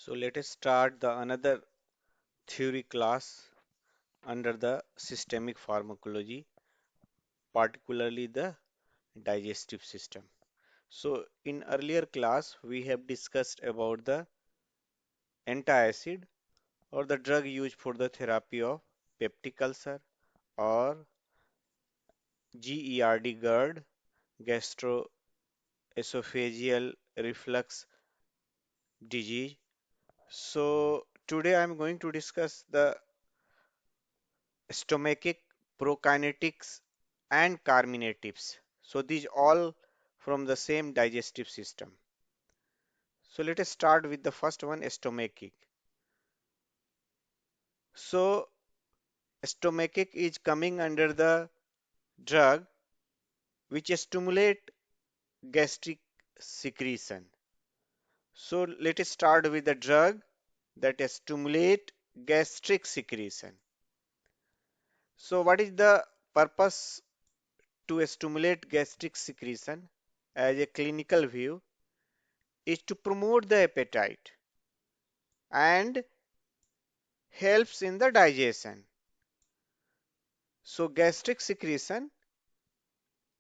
So let us start the another theory class under the systemic pharmacology, particularly the digestive system. So in earlier class we have discussed about the antacid or the drug used for the therapy of peptic ulcer or GERD, gastroesophageal reflux disease. So today I'm going to discuss the stomachic, prokinetics, and carminatives. So these all from the same digestive system. So let us start with the first one, stomachic. So stomachic is coming under the drug which stimulate gastric secretion. So let us start with the drug that stimulate gastric secretion. So what is the purpose to stimulate gastric secretion as a clinical view? Is to promote the appetite and helps in the digestion. So gastric secretion,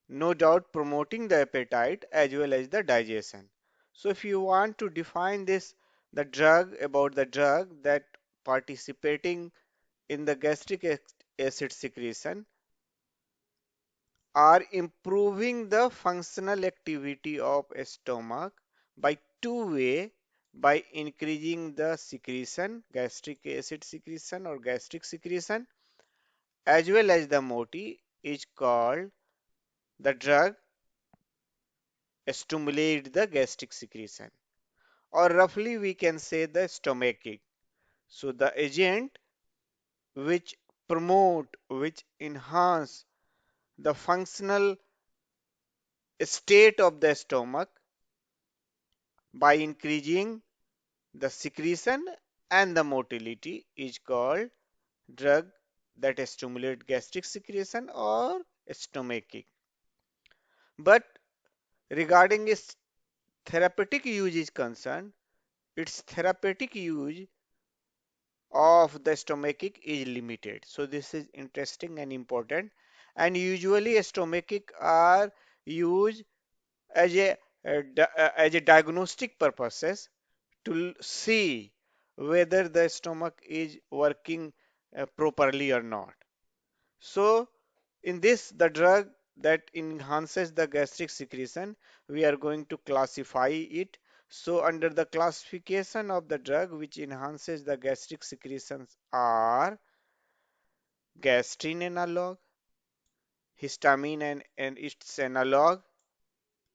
no doubt promoting the appetite as well as the digestion. So if you want to define this, the drug about the drug that participating in the gastric acid secretion are improving the functional activity of stomach by two way, by increasing the secretion, gastric acid secretion or gastric secretion, as well as the MOTI is called the drug stimulate the gastric secretion, or roughly we can say the stomachic. So the agent which promote, which enhance the functional state of the stomach by increasing the secretion and the motility is called drug that stimulate gastric secretion or stomachic. But regarding its therapeutic use is concerned, its therapeutic use of the stomachic is limited. So this is interesting and important. And usually stomachic are used as a diagnostic purposes to see whether the stomach is working properly or not. So in this, the drug that enhances the gastric secretion, we are going to classify it. So under the classification of the drug which enhances the gastric secretions are gastrin analog, histamine and its analog,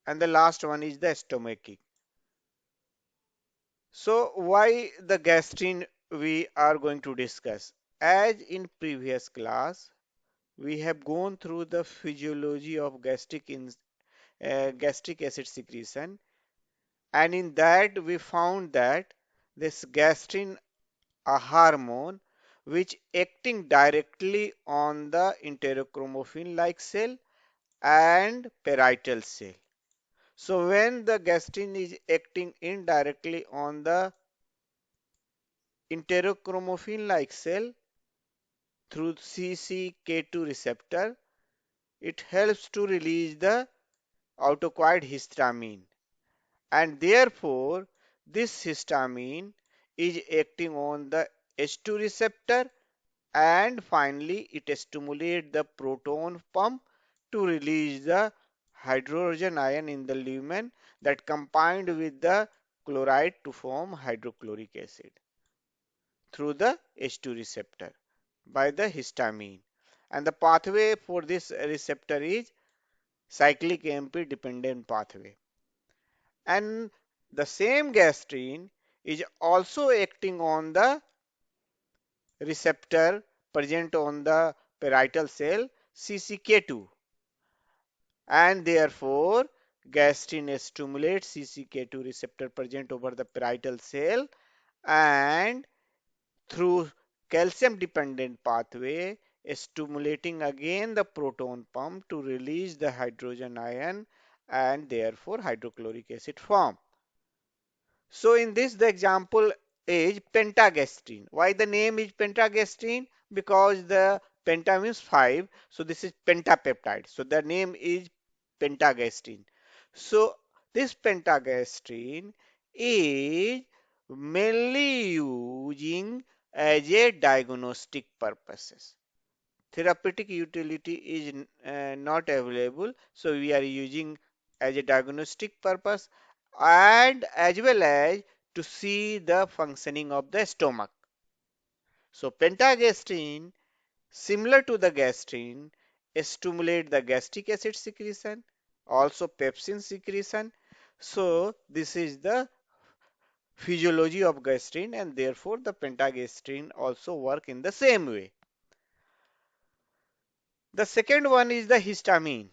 and the last one is the stomachic. So why the gastrin we are going to discuss? As in previous class, we have gone through the physiology of gastric acid secretion, and in that we found that this gastrin, a hormone which acting directly on the enterochromaffin like cell and parietal cell. So when the gastrin is acting indirectly on the enterochromaffin like cell through CCK2 receptor, it helps to release the autoacquired histamine, and therefore this histamine is acting on the H2 receptor, and finally it stimulates the proton pump to release the hydrogen ion in the lumen that combined with the chloride to form hydrochloric acid through the H2 receptor by the histamine. And the pathway for this receptor is cyclic AMP dependent pathway. And the same gastrin is also acting on the receptor present on the parietal cell CCK2, and therefore gastrin stimulates CCK2 receptor present over the parietal cell, and through calcium dependent pathway stimulating again the proton pump to release the hydrogen ion, and therefore hydrochloric acid form. So in this the example is pentagastrin. Why the name is pentagastrin? Because the penta means 5. So this is pentapeptide. So the name is pentagastrin. So this pentagastrin is mainly using as a diagnostic purposes. Therapeutic utility is not available, so we are using as a diagnostic purpose and as well as to see the functioning of the stomach. So pentagastrin, similar to the gastrin, stimulate the gastric acid secretion, also pepsin secretion. So this is the physiology of gastrin, and therefore the pentagastrin also work in the same way. The second one is the histamine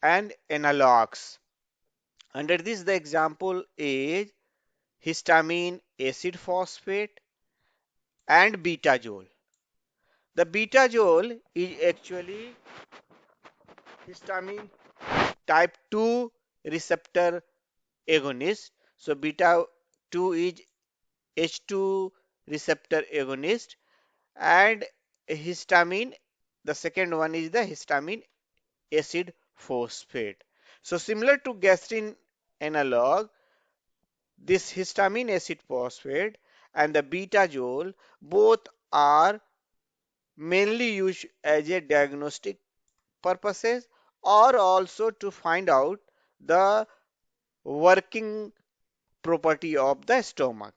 and analogs. Under this, the example is histamine acid phosphate and betajol. The betajol is actually histamine type 2 receptor agonist. So beta 2 is H2 receptor agonist, and histamine, the second one is the histamine acid phosphate. So similar to gastrin analog, this histamine acid phosphate and the betajol both are mainly used as a diagnostic purposes or also to find out the working property of the stomach.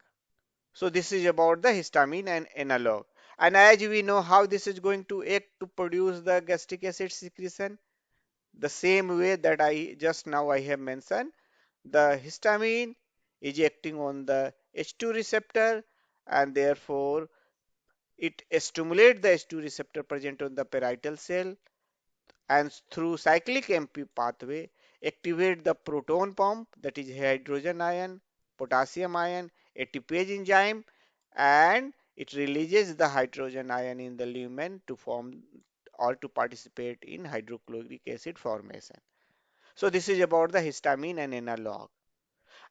So this is about the histamine and analog. And as we know how this is going to act to produce the gastric acid secretion, the same way that I have mentioned, the histamine is acting on the H2 receptor, and therefore it stimulates the H2 receptor present on the parietal cell, and through cyclic MP pathway activate the proton pump, that is hydrogen ion, potassium ion, ATPase enzyme, and it releases the hydrogen ion in the lumen to form or to participate in hydrochloric acid formation. So this is about the histamine and analog.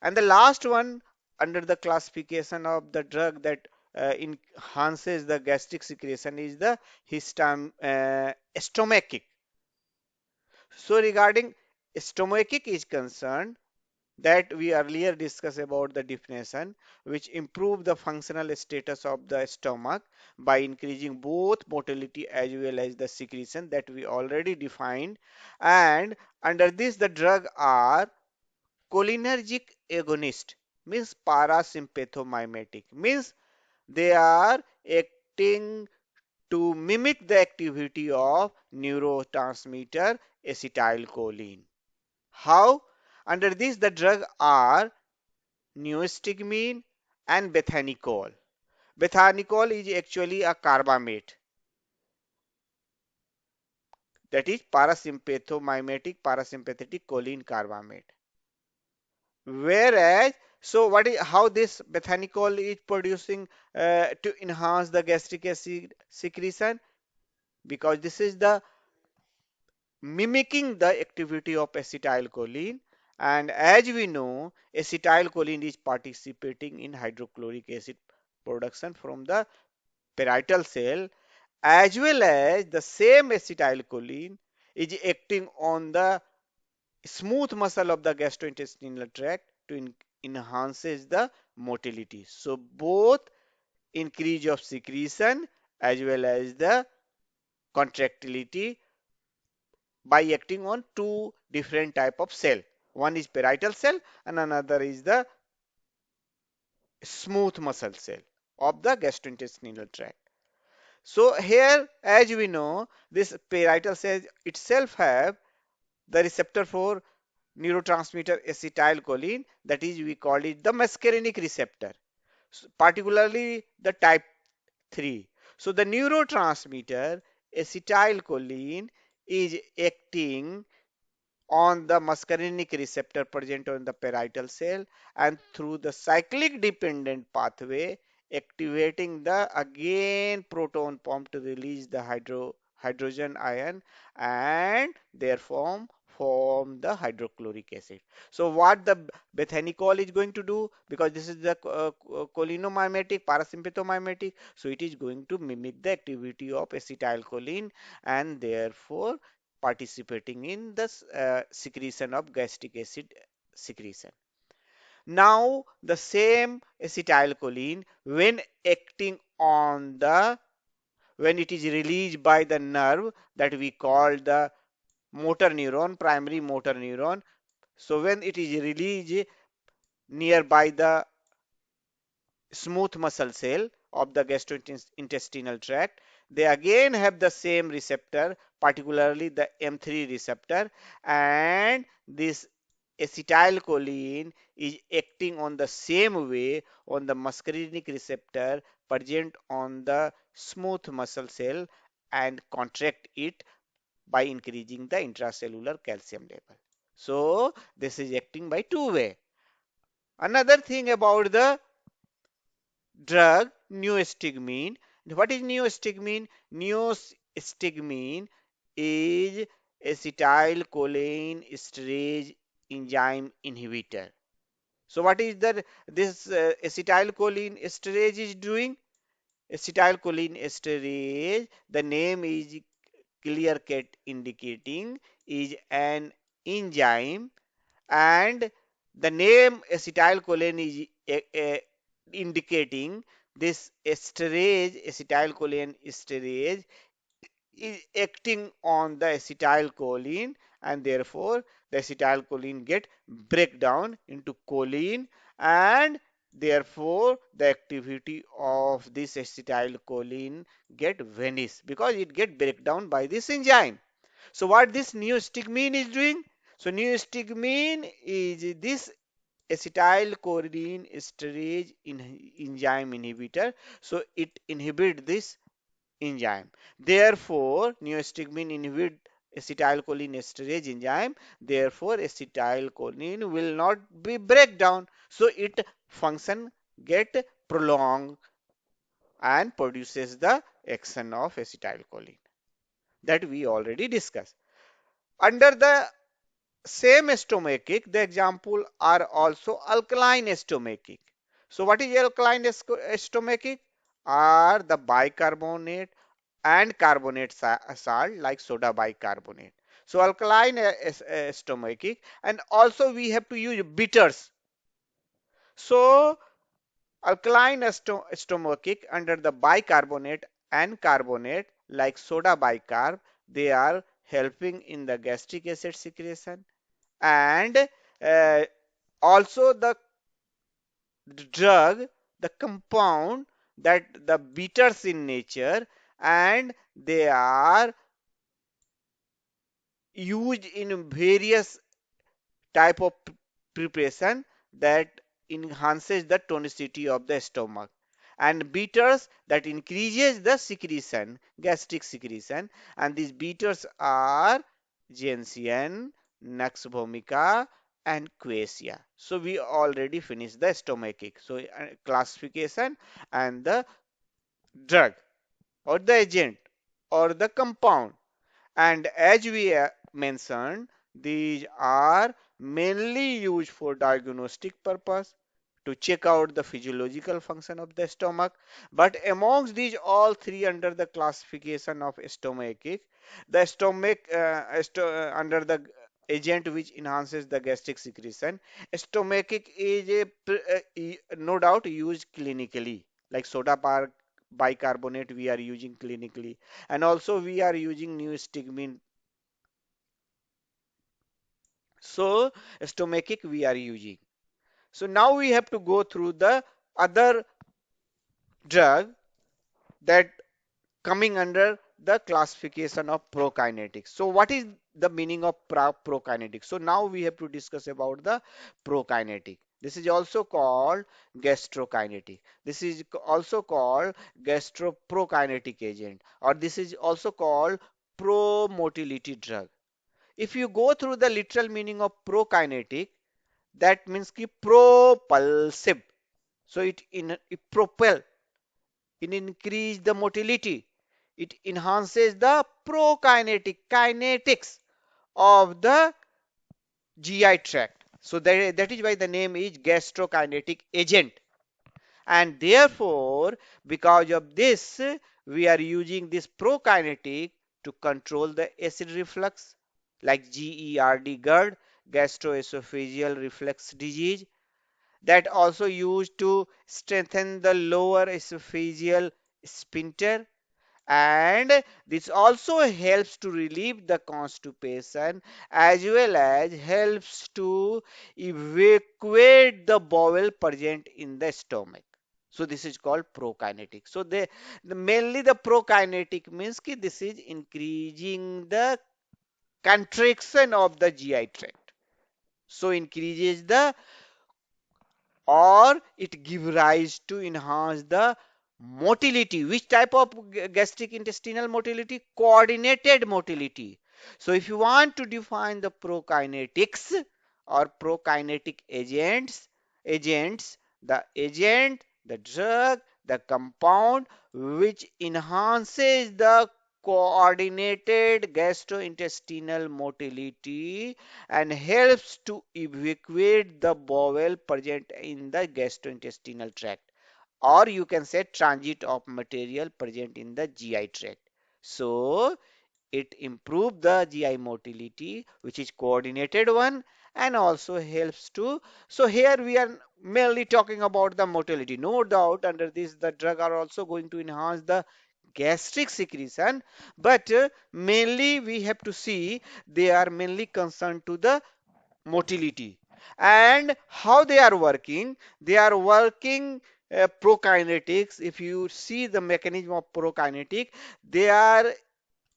And the last one under the classification of the drug that enhances the gastric secretion is the stomachic. So regarding stomachic is concerned, that we earlier discussed about the definition, which improve the functional status of the stomach by increasing both motility as well as the secretion that we already defined. And under this the drug are cholinergic agonist, means parasympathomimetic, means they are acting to mimic the activity of neurotransmitter acetylcholine. How? Under this, the drug are neostigmine and bethanicol. Bethanicol is actually a carbamate, that is parasympathomimetic parasympathetic choline carbamate. Whereas, so what is how this bethanicol is producing to enhance the gastric acid secretion? Because this is the mimicking the activity of acetylcholine, and as we know acetylcholine is participating in hydrochloric acid production from the parietal cell, as well as the same acetylcholine is acting on the smooth muscle of the gastrointestinal tract to enhances the motility. So both increase of secretion as well as the contractility by acting on two different type of cell. One is parietal cell and another is the smooth muscle cell of the gastrointestinal tract. So here, as we know, this parietal cell itself have the receptor for neurotransmitter acetylcholine, that is we call it the muscarinic receptor, particularly the type 3. So the neurotransmitter acetylcholine is acting on the muscarinic receptor present on the parietal cell, and through the cyclic dependent pathway activating the again proton pump to release the hydrogen ion and therefore form the hydrochloric acid. So what the bethanycol is going to do, because this is the cholinomimetic, parasympathomimetic, so it is going to mimic the activity of acetylcholine and therefore participating in the secretion of gastric acid secretion. Now the same acetylcholine, when acting on the, when it is released by the nerve that we call the motor neuron, primary motor neuron. So when it is released nearby the smooth muscle cell of the gastrointestinal tract, they again have the same receptor, particularly the M3 receptor, and this acetylcholine is acting on the same way on the muscarinic receptor present on the smooth muscle cell and contract it by increasing the intracellular calcium level. So this is acting by two way. Another thing about the drug neostigmine. What is neostigmine? Neostigmine is acetylcholine esterase enzyme inhibitor. So what is the this acetylcholine esterase is doing? Acetylcholine esterase, the name is clear cut indicating, is an enzyme, and the name acetylcholine is indicating this esterase, acetylcholine esterase is acting on the acetylcholine, and therefore the acetylcholine get break down into choline, and therefore the activity of this acetylcholine get vanish because it get break down by this enzyme. So what this neostigmine is doing? So neostigmine is this acetylcholine esterase enzyme inhibitor. So it inhibit this enzyme. Therefore, neostigmine inhibit acetylcholine esterase enzyme. Therefore, acetylcholine will not be breakdown. So it function get prolonged and produces the action of acetylcholine that we already discussed. Under the same stomachic, the example are also alkaline stomachic. So what is alkaline stomachic? Are the bicarbonate and carbonate salt like soda bicarbonate. So alkaline stomachic, and also we have to use bitters. So alkaline stomachic under the bicarbonate and carbonate like soda bicarb, they are helping in the gastric acid secretion, and uh, also the drug, the compound that the bitters in nature, and they are used in various type of preparation that enhances the tonicity of the stomach, and bitters that increases the secretion, gastric secretion, and these bitters are gentian, nux vomica, and quassia. So we already finished the stomachic. So classification and the drug or the agent or the compound, and as we mentioned, these are mainly used for diagnostic purpose to check out the physiological function of the stomach. But amongst these all three under the classification of stomachic, the stomach under the agent which enhances the gastric secretion, stomachic is no doubt used clinically, like soda bicarbonate we are using clinically, and also we are using neostigmine. So stomachic we are using. So now we have to go through the other drug that coming under the classification of prokinetics. So what is the meaning of prokinetic? So now we have to discuss about the prokinetic. This is also called gastrokinetic. This is also called gastroprokinetic agent, or this is also called promotility drug. If you go through the literal meaning of prokinetic, that means ki propulsive. So it propel, it increase the motility, it enhances the prokinetic kinetics of the GI tract. So that is why the name is gastrokinetic agent. And therefore, because of this, we are using this prokinetic to control the acid reflux, like GERD, gastroesophageal reflux disease, that also used to strengthen the lower esophageal sphincter, and this also helps to relieve the constipation as well as helps to evacuate the bowel present in the stomach. So this is called prokinetic. So mainly the prokinetic means ki this is increasing the contraction of the GI tract. So increases the, or it give rise to enhance the motility. Which type of gastric intestinal motility? Coordinated motility. So if you want to define the prokinetics or prokinetic agents, the agent, the drug, the compound which enhances the coordinated gastrointestinal motility and helps to evacuate the bowel present in the gastrointestinal tract, or you can say transit of material present in the GI tract. So it improves the GI motility, which is coordinated one, and also helps to. So here we are mainly talking about the motility. No doubt under this the drug are also going to enhance the gastric secretion, but mainly we have to see they are mainly concerned to the motility. And how they are working? They are working prokinetics. If you see the mechanism of prokinetic, they are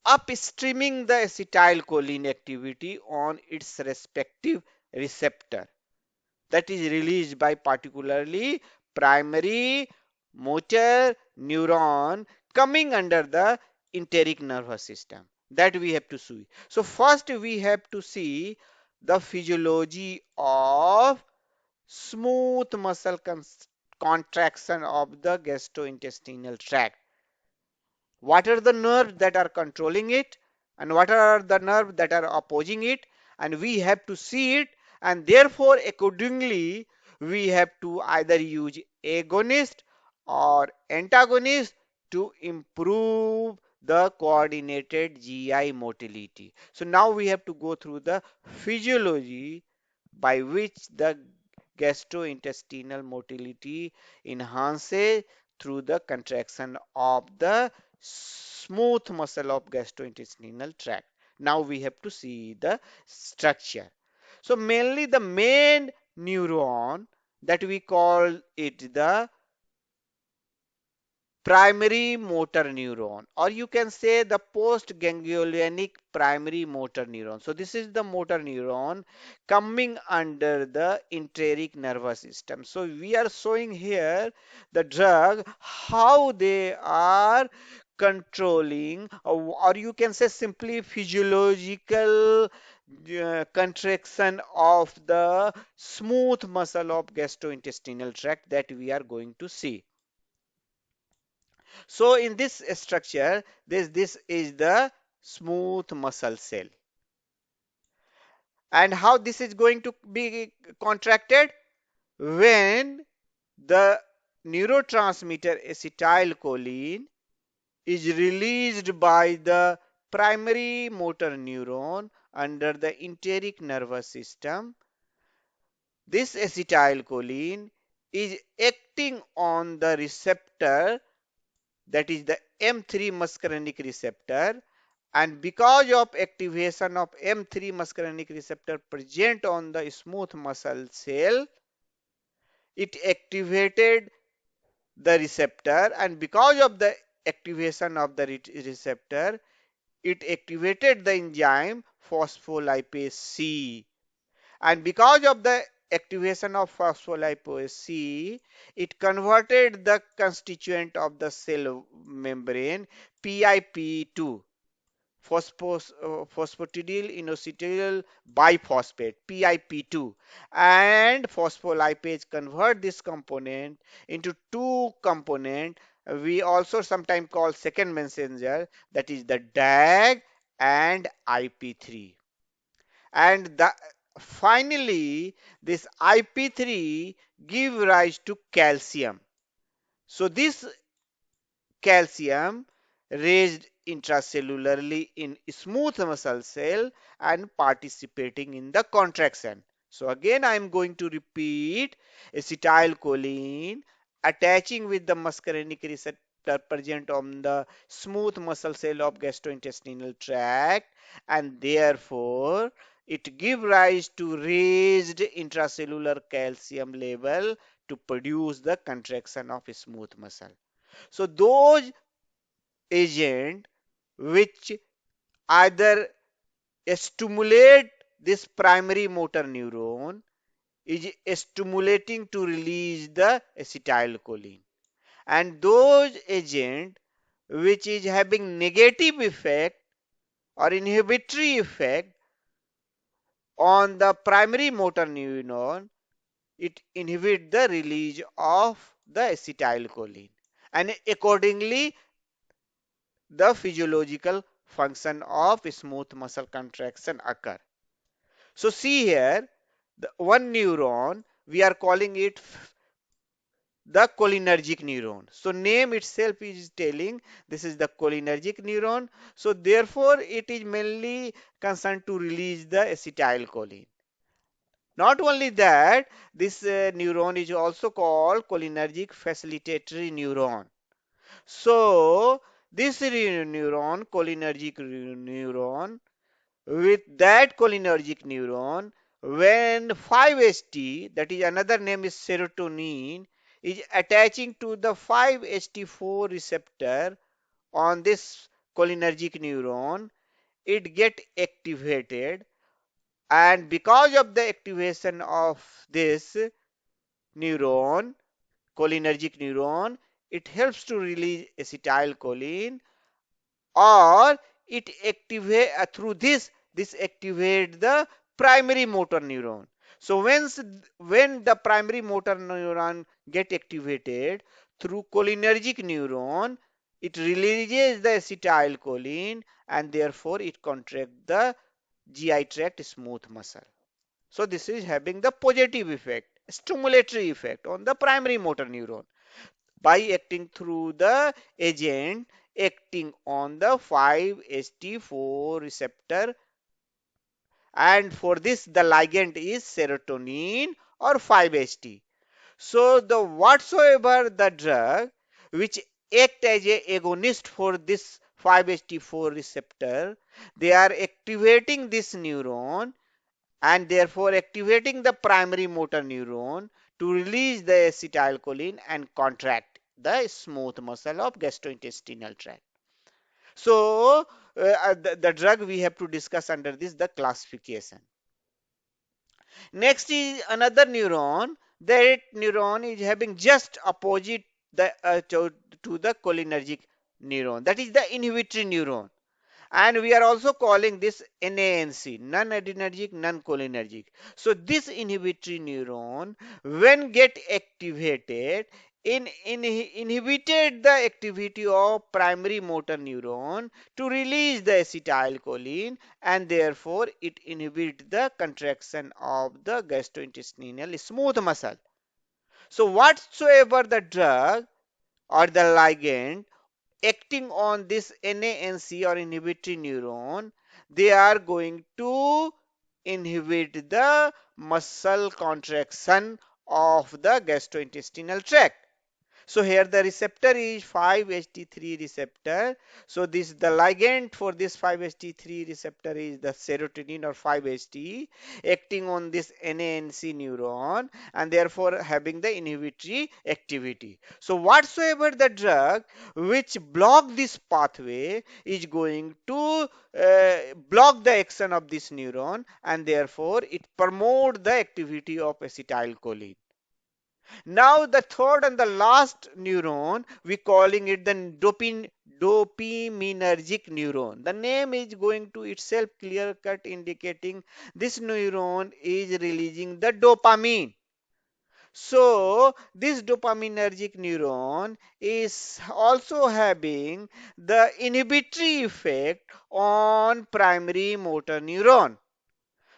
upstreaming the acetylcholine activity on its respective receptor that is released by particularly primary motor neuron coming under the enteric nervous system, that we have to see. So first we have to see the physiology of smooth muscle contraction of the gastrointestinal tract. What are the nerves that are controlling it, and what are the nerves that are opposing it, and we have to see it, and therefore accordingly we have to either use agonist or antagonist to improve the coordinated GI motility. So now we have to go through the physiology by which the gastrointestinal motility enhances through the contraction of the smooth muscle of gastrointestinal tract. Now we have to see the structure. So mainly the main neuron that we call it the primary motor neuron, or you can say the postganglionic primary motor neuron. So this is the motor neuron coming under the enteric nervous system. So we are showing here the drug how they are controlling, or you can say simply physiological contraction of the smooth muscle of gastrointestinal tract that we are going to see. So in this structure, this is the smooth muscle cell. And how this is going to be contracted? When the neurotransmitter acetylcholine is released by the primary motor neuron under the enteric nervous system, this acetylcholine is acting on the receptor, that is the M3 muscarinic receptor, and because of activation of M3 muscarinic receptor present on the smooth muscle cell, it activated the receptor, and because of the activation of the receptor, it activated the enzyme phospholipase C, and because of the activation of phospholipase C, it converted the constituent of the cell membrane PIP2, phosphatidyl biphosphate PIP2, and phospholipase convert this component into two component we also sometimes call second messenger, that is the DAG and IP3. And finally, this IP3 give rise to calcium. So this calcium raised intracellularly in smooth muscle cell and participating in the contraction. So again I am going to repeat: acetylcholine attaching with the muscarinic receptor present on the smooth muscle cell of gastrointestinal tract, and therefore it give rise to raised intracellular calcium level to produce the contraction of smooth muscle. So those agent which either stimulate this primary motor neuron is stimulating to release the acetylcholine, and those agent which is having negative effect or inhibitory effect on the primary motor neuron, it inhibit the release of the acetylcholine, and accordingly the physiological function of smooth muscle contraction occur. So see here, the one neuron, we are calling it the cholinergic neuron. So name itself is telling this is the cholinergic neuron. So therefore it is mainly concerned to release the acetylcholine. Not only that, this neuron is also called cholinergic facilitatory neuron. So this neuron, cholinergic neuron, with that cholinergic neuron, when 5-HT, that is another name is serotonin, is attaching to the 5-HT4 receptor on this cholinergic neuron, it get activated, and because of the activation of this neuron, cholinergic neuron, it helps to release acetylcholine, or it activate through this activate the primary motor neuron. So when the primary motor neuron get activated through cholinergic neuron, it releases the acetylcholine, and therefore it contract the GI tract smooth muscle. So this is having the positive effect, stimulatory effect on the primary motor neuron by acting through the agent acting on the 5-HT4 receptor, and for this the ligand is serotonin or 5-HT. So the whatsoever the drug which act as a agonist for this 5-HT4 receptor, they are activating this neuron and therefore activating the primary motor neuron to release the acetylcholine and contract the smooth muscle of gastrointestinal tract. So the drug we have to discuss under this the classification. Next is another neuron. That neuron is having just opposite the to the cholinergic neuron. That is the inhibitory neuron, and we are also calling this NANC, non-adrenergic, non-cholinergic. So this inhibitory neuron, when get activated, inhibited the activity of primary motor neuron to release the acetylcholine, and therefore it inhibits the contraction of the gastrointestinal smooth muscle. So whatsoever the drug or the ligand acting on this NANC or inhibitory neuron, they are going to inhibit the muscle contraction of the gastrointestinal tract. So here the receptor is 5-HT3 receptor. So this the ligand for this 5-HT3 receptor is the serotonin or 5-HT acting on this NANC neuron, and therefore having the inhibitory activity. So whatsoever the drug which block this pathway is going to block the action of this neuron, and therefore it promote the activity of acetylcholine. Now the third and the last neuron, we calling it the dopaminergic neuron. The name is going to itself clear cut indicating this neuron is releasing the dopamine. So this dopaminergic neuron is also having the inhibitory effect on primary motor neuron.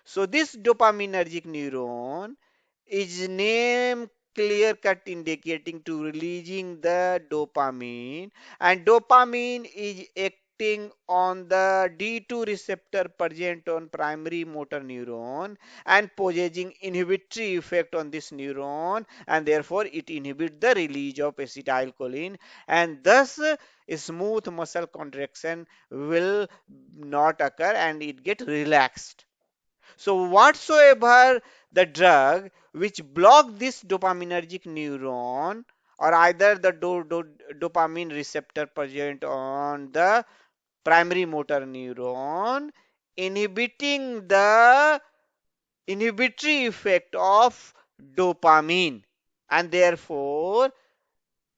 So this dopaminergic neuron is name clear cut indicating to releasing the dopamine, and dopamine is acting on the D2 receptor present on primary motor neuron and possessing inhibitory effect on this neuron, and therefore it inhibits the release of acetylcholine, and thus smooth muscle contraction will not occur and it get relaxed. So whatsoever the drug which block this dopaminergic neuron, or either the dopamine receptor present on the primary motor neuron, inhibiting the inhibitory effect of dopamine, and therefore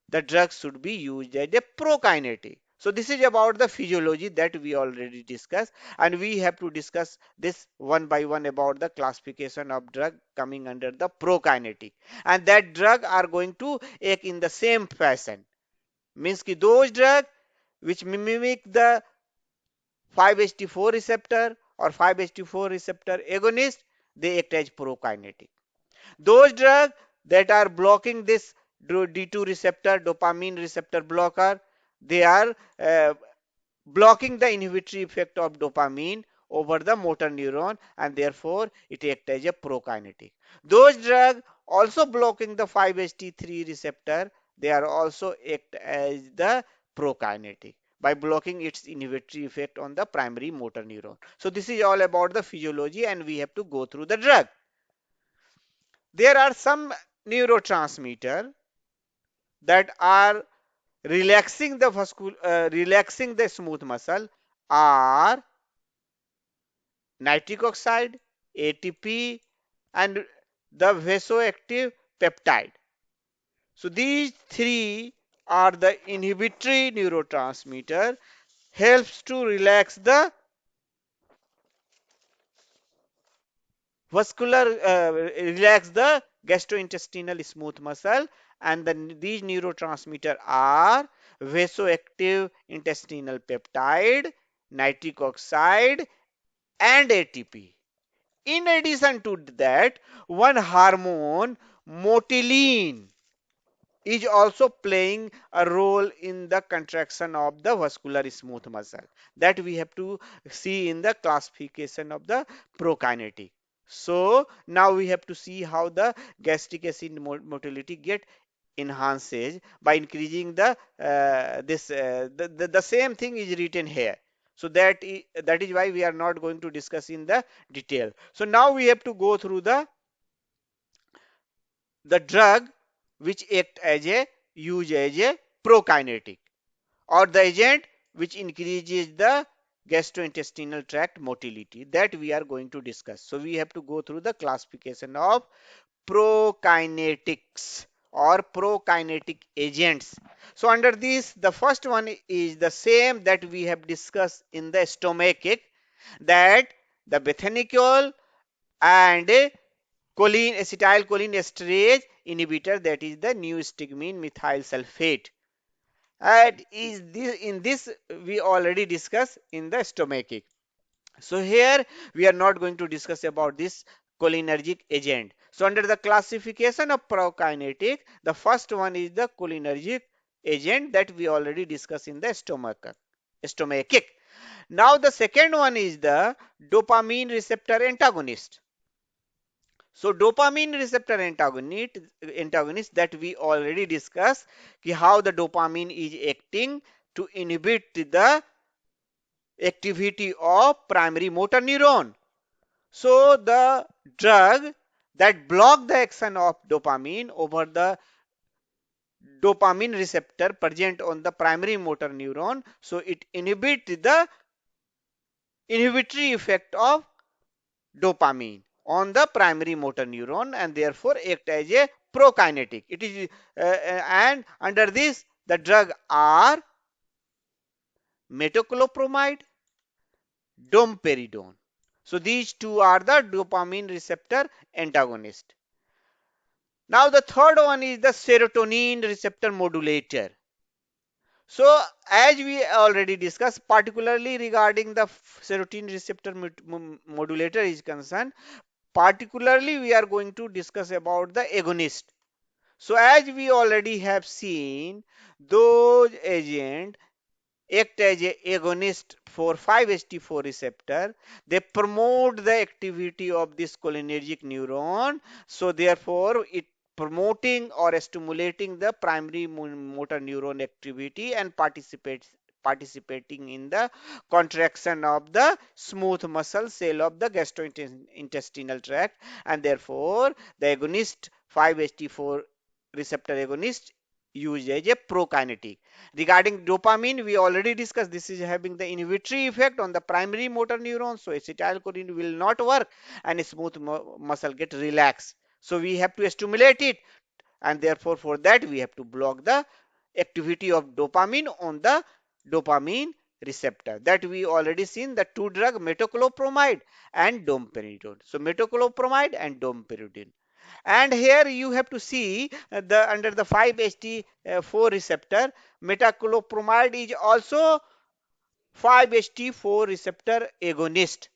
the drug should be used as a prokinetic. So this is about the physiology that we already discussed, and we have to discuss this one by one about the classification of drug coming under the prokinetic, and that drug are going to act in the same fashion. Means ki those drug which mimic the 5-HT4 receptor or 5-HT4 receptor agonist, they act as prokinetic. Those drugs that are blocking this D2 receptor, dopamine receptor blocker, they are blocking the inhibitory effect of dopamine over the motor neuron, and therefore it acts as a prokinetic. Those drugs also blocking the 5-HT3 receptor, they are also act as the prokinetic by blocking its inhibitory effect on the primary motor neuron. So this is all about the physiology, and we have to go through the drug. There are some neurotransmitter that are relaxing the smooth muscle are nitric oxide, ATP, and the vasoactive peptide. So these three are the inhibitory neurotransmitter, helps to relax the relax the gastrointestinal smooth muscle, and these neurotransmitter are vasoactive intestinal peptide, nitric oxide, and ATP. In addition to that, one hormone, motilin, is also playing a role in the contraction of the vascular smooth muscle, that we have to see in the classification of the prokinetic. So now we have to see how the gastric acid motility get enhances by increasing the same thing is written here. So that is why we are not going to discuss in the detail. So now we have to go through the drug which act as a use as a prokinetic, or the agent which increases the gastrointestinal tract motility, that we are going to discuss. So we have to go through the classification of prokinetics or prokinetic agents. So under this, the first one is the same that we have discussed in the stomachic, that the bethanechol and choline acetylcholine esterase inhibitor, that is the neostigmine methyl sulfate. And in this we already discussed in the stomachic. So here we are not going to discuss about this cholinergic agent. So under the classification of prokinetic, the first one is the cholinergic agent that we already discussed in the stomachic. Now the second one is the dopamine receptor antagonist. So dopamine receptor antagonist that we already discussed, how the dopamine is acting to inhibit the activity of primary motor neuron. So the drug that block the action of dopamine over the dopamine receptor present on the primary motor neuron, so it inhibit the inhibitory effect of dopamine on the primary motor neuron, and therefore act as a prokinetic. It is and under this the drug are metoclopramide, domperidone. So these two are the dopamine receptor antagonist. Now the third one is the serotonin receptor modulator. So, as we already discussed, particularly regarding the serotonin receptor modulator is concerned, particularly we are going to discuss about the agonist. So, as we already have seen, those agents act as a agonist for 5-HT4 receptor. They promote the activity of this cholinergic neuron. So therefore, it promoting or stimulating the primary motor neuron activity and participating in the contraction of the smooth muscle cell of the gastrointestinal tract, and therefore the agonist 5-HT4 receptor agonist used as a prokinetic. Regarding dopamine, we already discussed this is having the inhibitory effect on the primary motor neuron. So acetylcholine will not work and smooth muscle get relaxed. So we have to stimulate it, and therefore for that we have to block the activity of dopamine on the dopamine receptor. That we already seen the two drug metoclopramide and domperidone. So metoclopramide and domperidone. And here you have to see the under the 5-HT4 receptor, metoclopramide is also 5-HT4 receptor agonist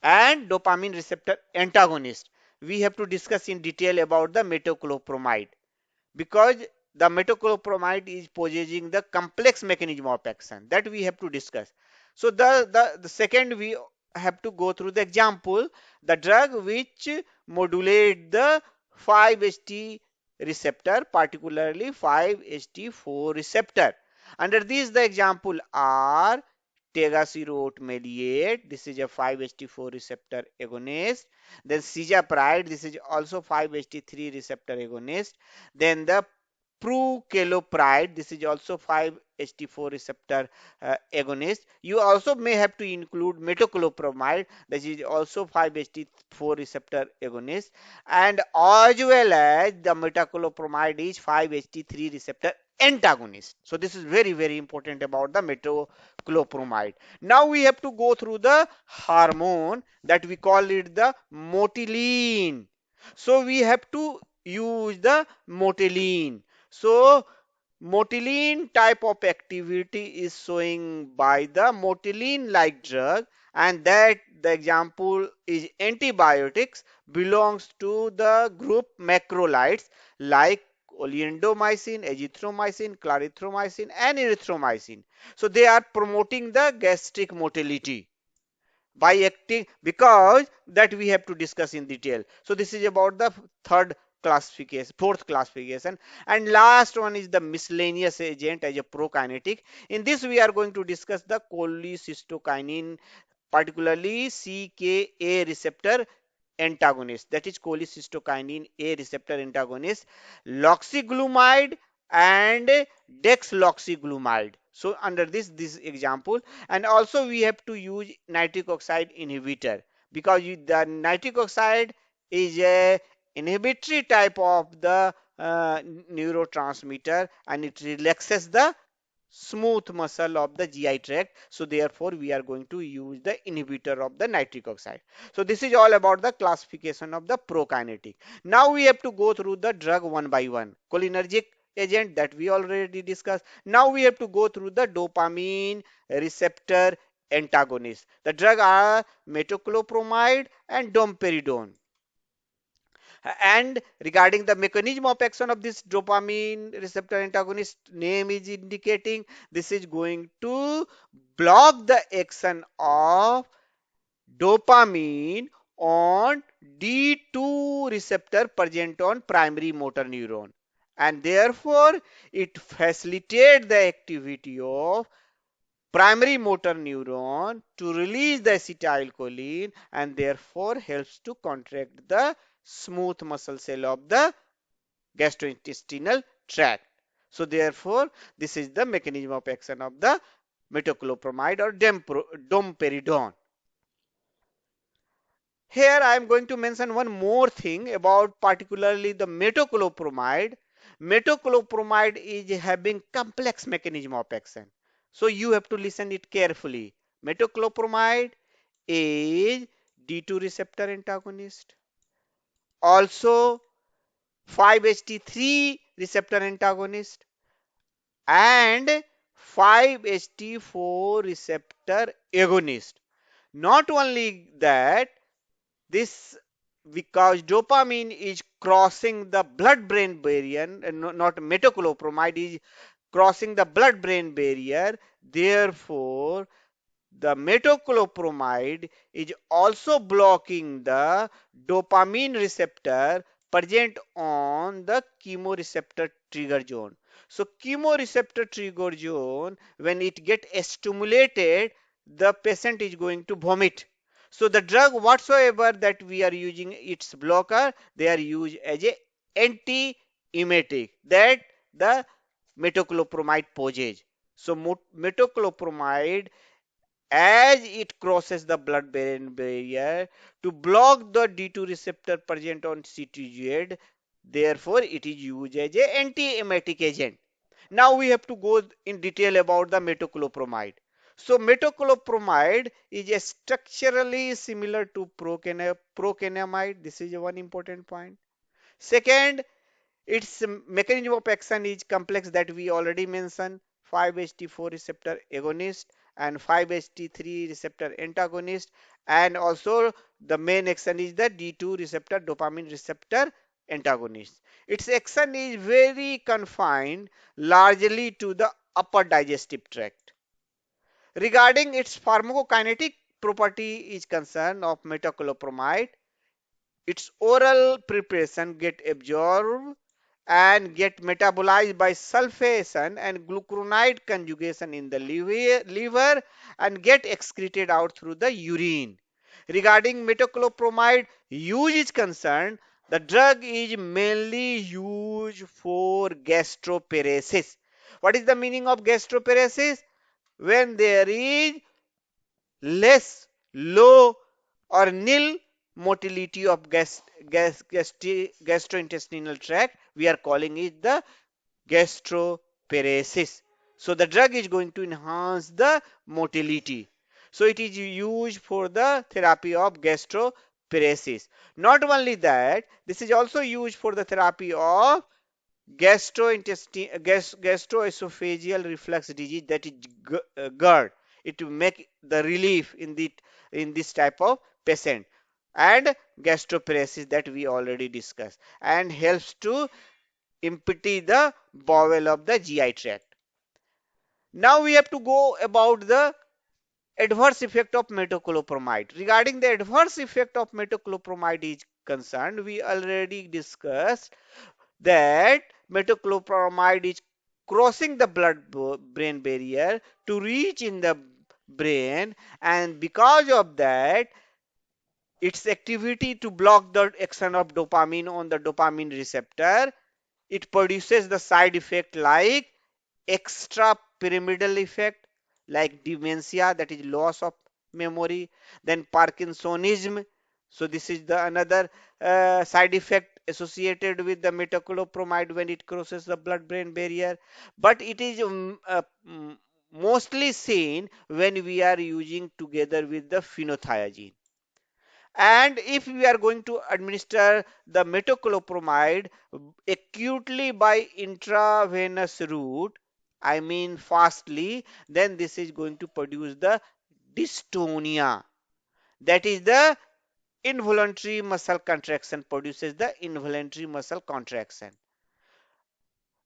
and dopamine receptor antagonist. We have to discuss in detail about the metoclopramide, because the metoclopramide is possessing the complex mechanism of action that we have to discuss. So the second we have to go through the example, the drug which modulate the 5-HT receptor, particularly 5-HT4 receptor. Under these the example are tegaserot maleate, this is a 5-HT4 receptor agonist. Then cisapride, this is also 5-HT3 receptor agonist. Then the prucalopride, this is also 5-HT4 receptor agonist. You also may have to include metoclopramide, that is also 5-HT4 receptor agonist, and as well as the metoclopramide is 5-HT3 receptor antagonist. So this is very, very important about the metoclopramide. Now we have to go through the hormone that we call it the motilene. So we have to use the motilene. So motilene type of activity is showing by the motilene like drug, and that the example is antibiotics belongs to the group macrolides like oleandomycin, azithromycin, clarithromycin and erythromycin. So they are promoting the gastric motility by acting, because that we have to discuss in detail. So this is about the third classification, fourth classification, and last one is the miscellaneous agent as a prokinetic. In this we are going to discuss the cholecystokinin, particularly CKA receptor antagonist, that is cholecystokinin A receptor antagonist, loxiglutamide and dexloxiglutamide. So under this example, and also we have to use nitric oxide inhibitor, because the nitric oxide is a inhibitory type of the neurotransmitter, and it relaxes the smooth muscle of the GI tract. So therefore we are going to use the inhibitor of the nitric oxide. So this is all about the classification of the prokinetic. Now we have to go through the drug one by one. Cholinergic agent that we already discussed. Now we have to go through the dopamine receptor antagonist. The drug are metoclopramide and domperidone. And regarding the mechanism of action of this dopamine receptor antagonist, name is indicating this is going to block the action of dopamine on D2 receptor present on primary motor neuron, and therefore it facilitates the activity of primary motor neuron to release the acetylcholine, and therefore helps to contract the smooth muscle cell of the gastrointestinal tract. So therefore this is the mechanism of action of the metoclopramide or domperidone. Here I am going to mention one more thing about particularly the metoclopramide. Metoclopramide is having complex mechanism of action. So you have to listen it carefully. Metoclopramide is D2 receptor antagonist, also 5-HT3 receptor antagonist, and 5-HT4 receptor agonist. Not only that, this because dopamine is crossing the blood-brain barrier, and not metoclopramide is crossing the blood-brain barrier. Therefore, the metoclopramide is also blocking the dopamine receptor present on the chemoreceptor trigger zone. So chemoreceptor trigger zone, when it get stimulated, the patient is going to vomit. So the drug whatsoever that we are using, its blocker, they are used as a anti-emetic that the metoclopramide poses. So metoclopramide, as it crosses the blood-brain barrier to block the D2 receptor present on CTZ, therefore it is used as an anti-emetic agent. Now we have to go in detail about the metoclopramide. So metoclopramide is a structurally similar to procainamide. This is one important point. Second, its mechanism of action is complex that we already mentioned: 5-HT4 receptor agonist and 5-HT3 receptor antagonist, and also the main action is the D2 receptor dopamine receptor antagonist. Its action is very confined largely to the upper digestive tract. Regarding its pharmacokinetic property is concerned of metoclopramide, its oral preparation get absorbed and get metabolized by sulfation and glucuronide conjugation in the liver and get excreted out through the urine. Regarding metoclopramide use is concerned, the drug is mainly used for gastroparesis. What is the meaning of gastroparesis? When there is less, low, or nil motility of gastrointestinal tract, we are calling it the gastroparesis. So the drug is going to enhance the motility. So it is used for the therapy of gastroparesis. Not only that, this is also used for the therapy of gastroesophageal reflux disease, that is GERD. It will make the relief in this type of patient, and gastroparesis that we already discussed, and helps to empty the bowel of the GI tract. Now we have to go about the adverse effect of metoclopramide. Regarding the adverse effect of metoclopramide is concerned, we already discussed that metoclopramide is crossing the blood-brain barrier to reach in the brain, and because of that, its activity to block the action of dopamine on the dopamine receptor, it produces the side effect like extra pyramidal effect, like dementia, that is loss of memory, then Parkinsonism. So this is the another side effect associated with the metoclopramide when it crosses the blood-brain barrier. But it is mostly seen when we are using together with the phenothiazine. And if we are going to administer the metoclopramide acutely by intravenous route, I mean fastly, then this is going to produce the dystonia. That is the involuntary muscle contraction, produces the involuntary muscle contraction.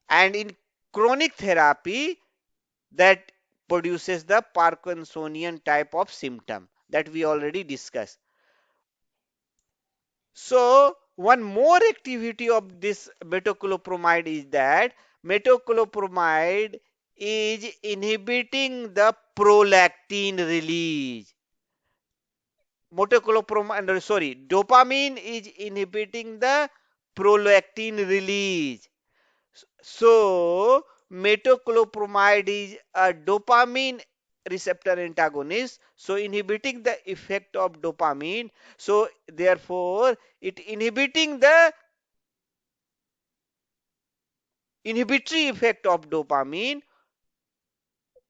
And in chronic therapy, that produces the Parkinsonian type of symptom that we already discussed. So one more activity of this metoclopramide is that metoclopramide is inhibiting the prolactin release. Dopamine is inhibiting the prolactin release. So metoclopramide is a dopamine receptor antagonist, so inhibiting the effect of dopamine. So therefore it inhibiting the inhibitory effect of dopamine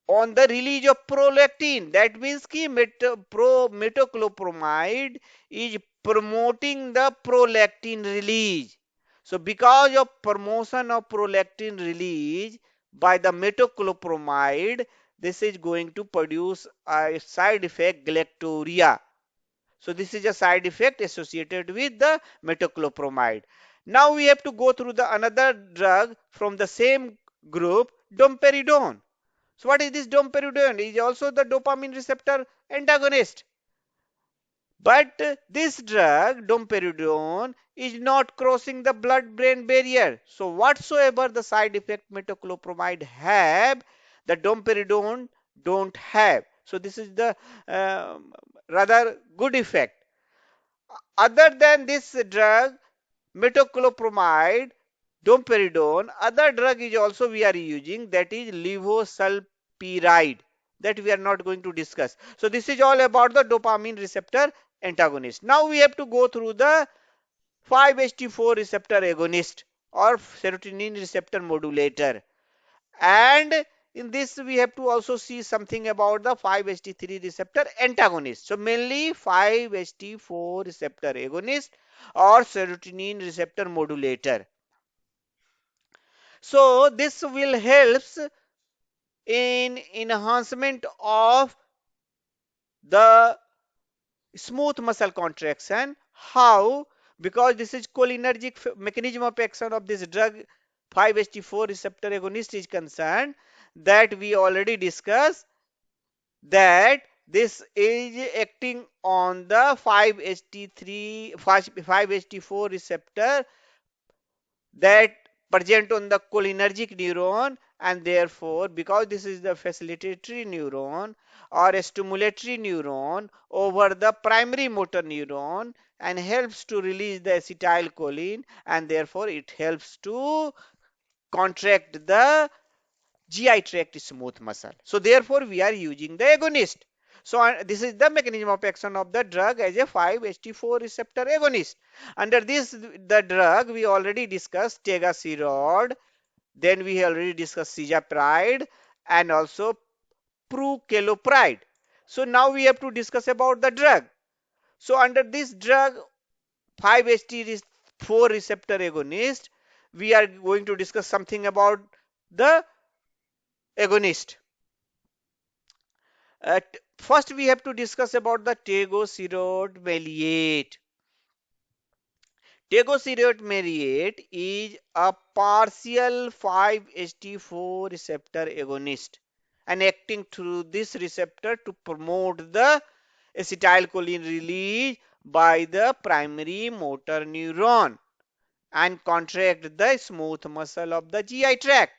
on the release of prolactin. That means ki metoclopramide is promoting the prolactin release. So because of promotion of prolactin release by the metoclopramide, this is going to produce a side effect galactorrhea. So this is a side effect associated with the metoclopramide. Now we have to go through the another drug from the same group, domperidone. So what is this domperidone? It is also the dopamine receptor antagonist. But this drug, domperidone, is not crossing the blood-brain barrier. So whatsoever the side effect metoclopramide have, the domperidone don't have. So this is the rather good effect. Other than this drug, metoclopramide, domperidone, other drug is also we are using, that is levosulpiride, that we are not going to discuss. So this is all about the dopamine receptor antagonist. Now we have to go through the 5-HT4 receptor agonist or serotonin receptor modulator. And in this we have to also see something about the 5-HT3 receptor antagonist. So mainly 5-HT4 receptor agonist or serotonin receptor modulator. So this will helps in enhancement of the smooth muscle contraction. How? Because this is cholinergic mechanism of action of this drug 5-HT4 receptor agonist is concerned, that we already discussed, that this is acting on the 5-HT4 receptor that present on the cholinergic neuron, and therefore because this is the facilitatory neuron or a stimulatory neuron over the primary motor neuron and helps to release the acetylcholine, and therefore it helps to contract the GI tract smooth muscle. So therefore we are using the agonist. So this is the mechanism of action of the drug as a 5-HT4 receptor agonist. Under this the drug we already discussed tegaserod, then we already discussed cisapride and also prucalopride. So now we have to discuss about the drug. So under this drug 5-HT4 receptor agonist, we are going to discuss something about the agonist. First, we have to discuss about the tegoserod maleate. Tegoserod maleate is a partial 5-HT4 receptor agonist and acting through this receptor to promote the acetylcholine release by the primary motor neuron and contract the smooth muscle of the GI tract.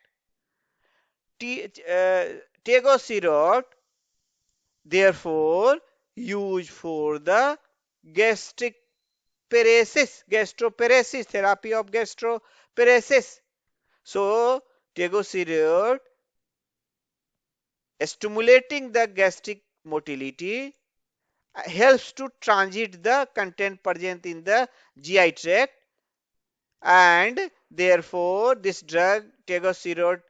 Tegoserod therefore used for the gastric paresis, gastroparesis, therapy of gastroparesis. So tegoserod stimulating the gastric motility helps to transit the content present in the GI tract, and therefore this drug tegoserod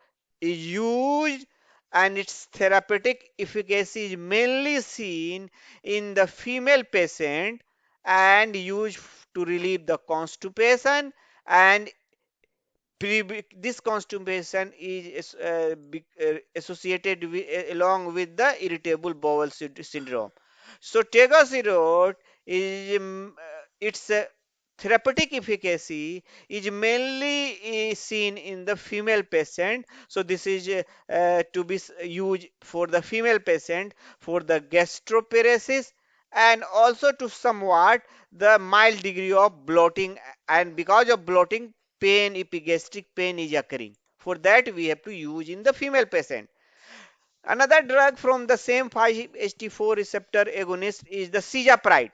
is used, and its therapeutic efficacy is mainly seen in the female patient and used to relieve the constipation, and this constipation is associated with, along with the irritable bowel syndrome. So tegoserod is its therapeutic efficacy is mainly seen in the female patient. So this is to be used for the female patient for the gastroparesis and also to somewhat the mild degree of bloating, and because of bloating pain, epigastric pain is occurring. For that we have to use in the female patient. Another drug from the same 5-HT4 receptor agonist is the cisapride.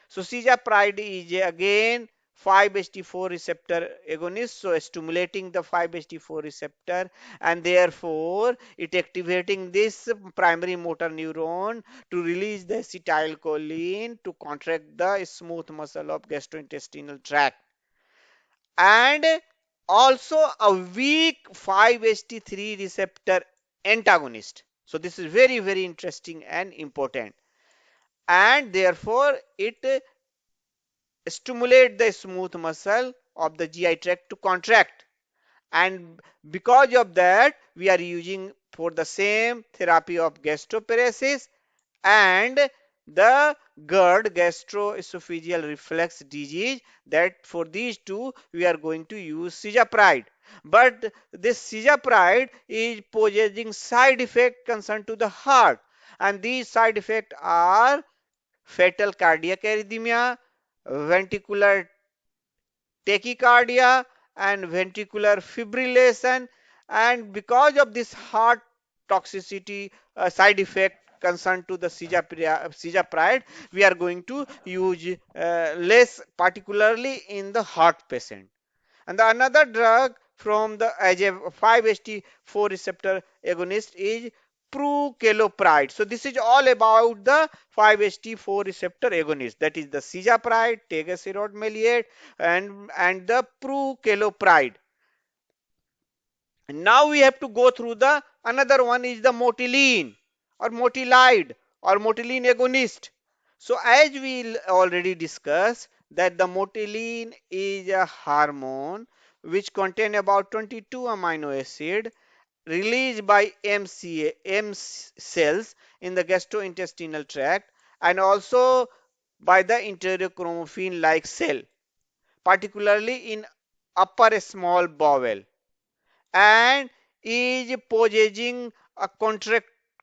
So cisapride is again 5-HT4 receptor agonist, so stimulating the 5-HT4 receptor, and therefore it activating this primary motor neuron to release the acetylcholine to contract the smooth muscle of gastrointestinal tract, and also a weak 5-HT3 receptor antagonist. So this is very very interesting and important, and therefore it stimulate the smooth muscle of the GI tract to contract, And because of that, we are using for the same therapy of gastroparesis and the GERD, gastroesophageal reflux disease, that for these two we are going to use cisapride. But this cisapride is possessing side effect concerned to the heart, and these side effects are fatal cardiac arrhythmia, ventricular tachycardia, and ventricular fibrillation. And because of this heart toxicity side effect concerned to the cisapride, we are going to use less, particularly in the heart patient. And the another drug from the as a 5-HT4 receptor agonist is prucalopride. So this is all about the 5-HT4 receptor agonist, that is the cisapride, tegaserod maleate, and the prucalopride. And now we have to go through the another one is the motiline or motilide or motiline agonist. So as we already discussed that the motiline is a hormone which contain about 22 amino acid released by M cells in the gastrointestinal tract and also by the enterochromaffin like cell, particularly in upper small bowel, and is possessing a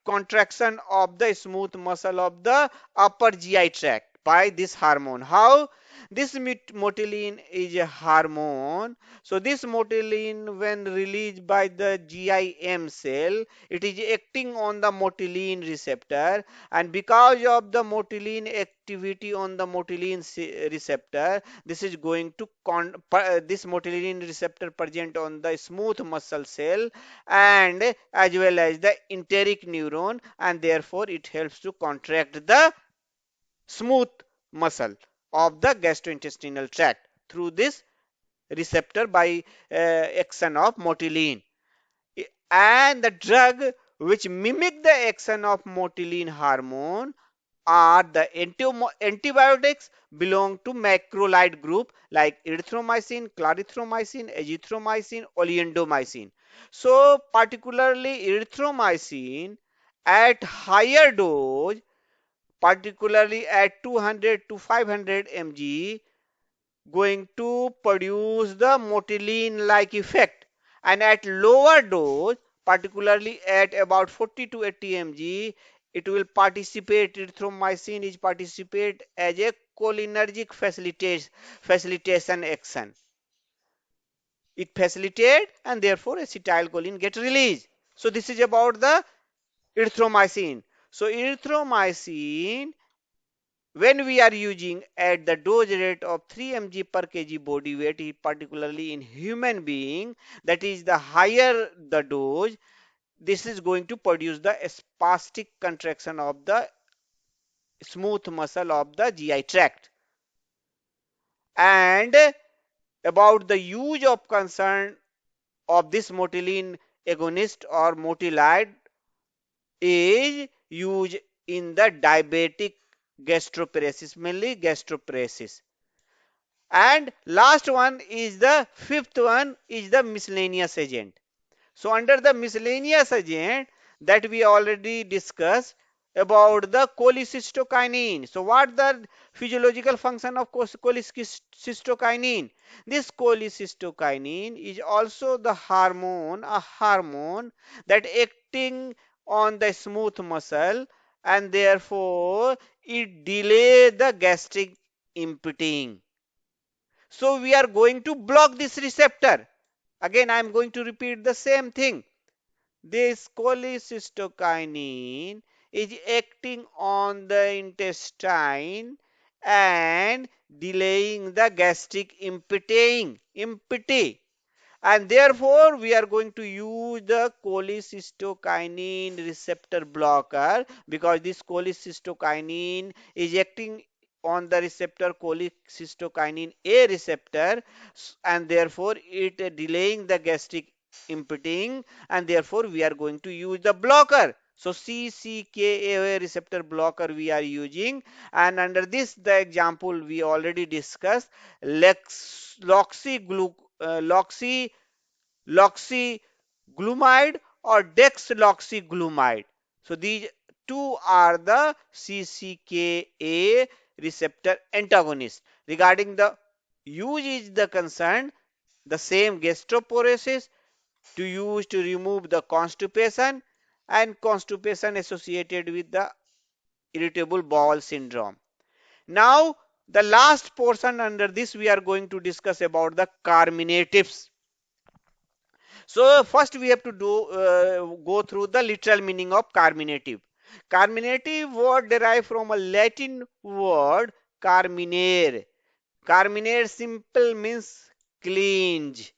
contraction of the smooth muscle of the upper GI tract by this hormone. How? This motilin is a hormone. So this motilin, when released by the GIM cell, it is acting on the motilin receptor, and because of the motilin activity on the motilin receptor, this is going to this motilin receptor present on the smooth muscle cell and as well as the enteric neuron, and therefore it helps to contract the smooth muscle of the gastrointestinal tract through this receptor by action of motilin. And the drug which mimic the action of motilin hormone are the antibiotics belong to macrolide group like erythromycin, clarithromycin, azithromycin, oleandomycin. So particularly erythromycin at higher dose, particularly at 200 to 500 mg, going to produce the motilin like effect, and at lower dose, particularly at about 40 to 80 mg, it will participate, erythromycin is participate as a cholinergic facilitation action. It facilitate and therefore acetylcholine get released. So this is about the erythromycin. So erythromycin, when we are using at the dose rate of 3 mg per kg body weight, particularly in human being, that is the higher the dose, this is going to produce the spastic contraction of the smooth muscle of the GI tract. And about the use of concern of this motilin agonist or motilide is used in the diabetic gastroparesis, mainly gastroparesis. And last one is the fifth one is the miscellaneous agent. So under the miscellaneous agent that we already discussed about the cholecystokinin. So what the physiological function of cholecystokinin? This cholecystokinin is also the hormone, a hormone that acting on the smooth muscle, and therefore it delay the gastric emptying. So we are going to block this receptor. Again, I am going to repeat the same thing. This cholecystokinin is acting on the intestine and delaying the gastric emptying. And therefore, we are going to use the cholecystokinin receptor blocker because this cholecystokinin is acting on the receptor cholecystokinin A receptor, and therefore it delaying the gastric emptying, and therefore we are going to use the blocker. So CCKA receptor blocker we are using, and under this the example we already discussed, loxy loxyglumide or dexloxyglumide. So these two are the CCK1 receptor antagonists. Regarding the use is the concern, the same gastroparesis to use to remove the constipation and constipation associated with the irritable bowel syndrome. Now, the last portion under this we are going to discuss about the carminatives. So first we have to go through the literal meaning of carminative. Carminative word derived from a Latin word carminare. Carminare simple means cleanse.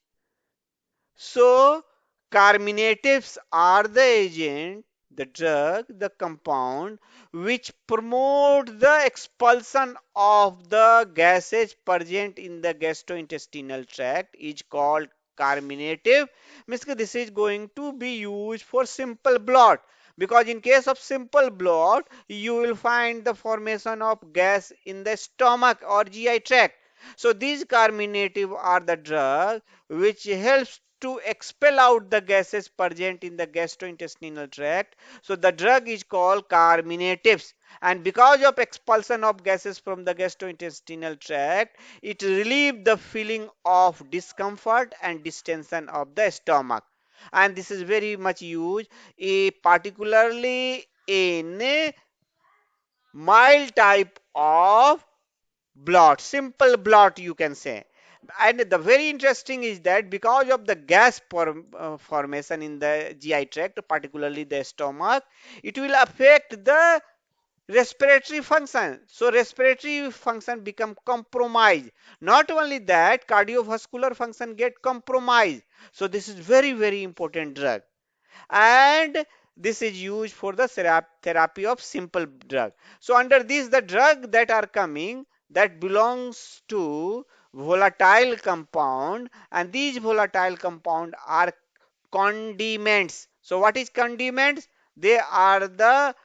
So, carminatives are the agent, the drug, the compound which promote the expulsion of the gases present in the gastrointestinal tract is called carminative. Means this is going to be used for simple blot, because in case of simple blot you will find the formation of gas in the stomach or GI tract. So these carminative are the drug which helps to expel out the gases present in the gastrointestinal tract. So the drug is called carminatives. And because of expulsion of gases from the gastrointestinal tract, it relieves the feeling of discomfort and distension of the stomach. And this is very much used, particularly in a mild type of blot, simple blot you can say. And the very interesting is that because of the gas formation in the GI tract, particularly the stomach, it will affect the respiratory function. So respiratory function become compromised. Not only that, cardiovascular function get compromised. So this is very important drug, and this is used for the therapy of simple drug. So under this, the drug that are coming, that belongs to volatile compound, and these volatile compound are condiments. So what is condiments? They are the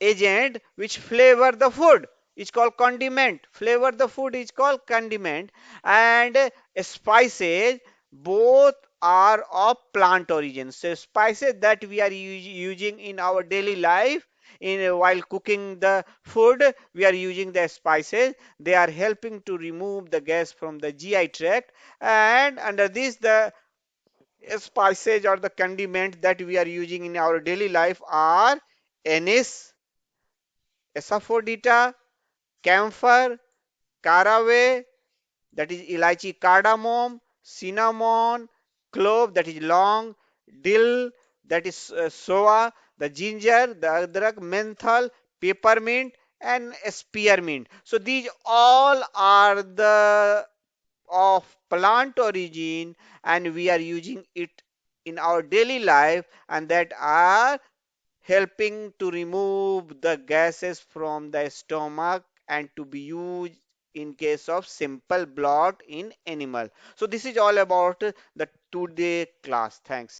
agent which flavor the food. It's called condiment. Flavor the food is called condiment. And spices, both are of plant origin. So spices that we are using in our daily life, in while cooking the food, we are using the spices. They are helping to remove the gas from the GI tract. And under this, the spices or the condiment that we are using in our daily life are anise, asafoetida, camphor, caraway, that is elaichi, cardamom, cinnamon, clove, that is long, dill, that is soa, the ginger, the adrak, menthol, peppermint, and spearmint. So these all are the of plant origin, and we are using it in our daily life, and that are helping to remove the gases from the stomach and to be used in case of simple blot in animal. So this is all about the today class. Thanks.